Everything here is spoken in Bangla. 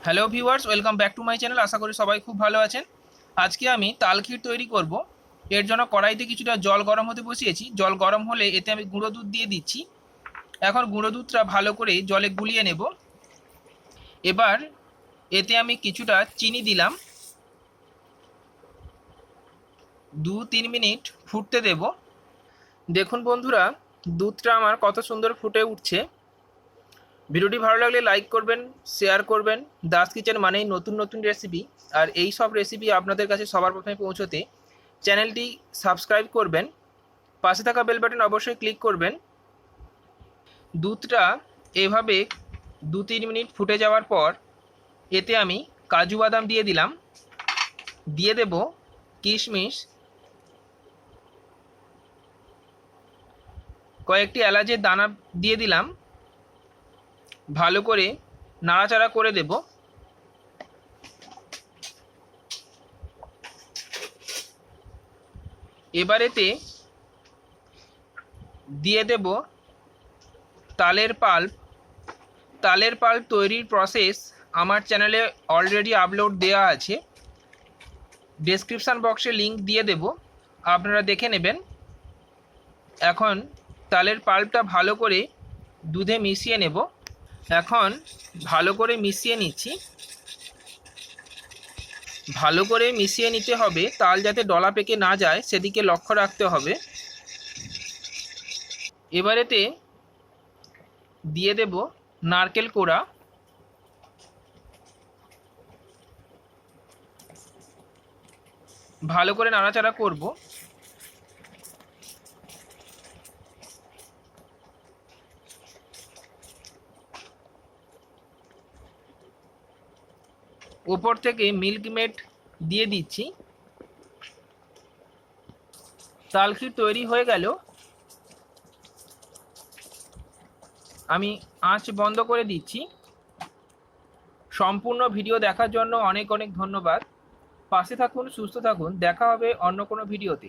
Hello viewers, welcome back to my channel. আশা করি সবাই খুব ভালো আছেন। আজকে আমি তাল ক্ষীর তৈরি করব। এর জন্য কড়াইতে কিছুটা জল গরম হতে বসিয়েছি। জল গরম হলে এতে আমি গুঁড়ো দুধ দিয়ে দিচ্ছি। এখন গুঁড়ো দুধটা ভালো করে জলে গুলিয়ে নেব। এবার এতে আমি কিছুটা চিনি দিলাম। 2-3 মিনিট ফুটতে দেব। দেখুন বন্ধুরা, দুধটা আমার কত সুন্দর ফুটে উঠছে। ভিডিওটি ভালো লাগলে লাইক করবেন, শেয়ার করবেন। দাস কিচেন মানেই নতুন নতুন রেসিপি, আর এই সব রেসিপি আপনাদের কাছে সবার প্রথমে পৌঁছতে চ্যানেলটি সাবস্ক্রাইব করবেন। পাশে থাকা বেল বাটন অবশ্যই ক্লিক করবেন। দুধটা এভাবে 2-3 মিনিট ফুটে যাওয়ার পর এতে আমি কাজু বাদাম দিয়ে দিলাম, দিয়ে দেব কিশমিশ, কয়েকটি এলাচের দানা দিয়ে দিলাম। ভালো করে নাড়াচাড়া করে দেব। এবার এতে দিয়ে দেব তালের পাল্প। তালের পাল্প তৈরির প্রসেস আমার চ্যানেলে অলরেডি আপলোড দেওয়া আছে। ডেসক্রিপশান বক্সে লিংক দিয়ে দেব, আপনারা দেখে নেবেন। এখন তালের পাল্পটা ভালো করে দুধে মিশিয়ে নেব। এখন ভালো করে মিশিয়ে নিচ্ছি। ভালো করে মিশিয়ে নিতে হবে, তাল যাতে ডলা পেকে না যায় সেদিকে লক্ষ্য রাখতে হবে। এবারেতে দিয়ে দেব নারকেল কোড়া। ভালো করে নাড়াচাড়া করব। উপর থেকে মিল্ক মেড দিয়ে দিচ্ছি। তাল ক্ষীর তৈরি হয়ে গেল। আমি আঁচ বন্ধ করে দিচ্ছি। সম্পূর্ণ ভিডিও দেখার জন্য অনেক অনেক ধন্যবাদ। পাশে থাকুন, সুস্থ থাকুন। দেখা হবে অন্য কোনো ভিডিওতে।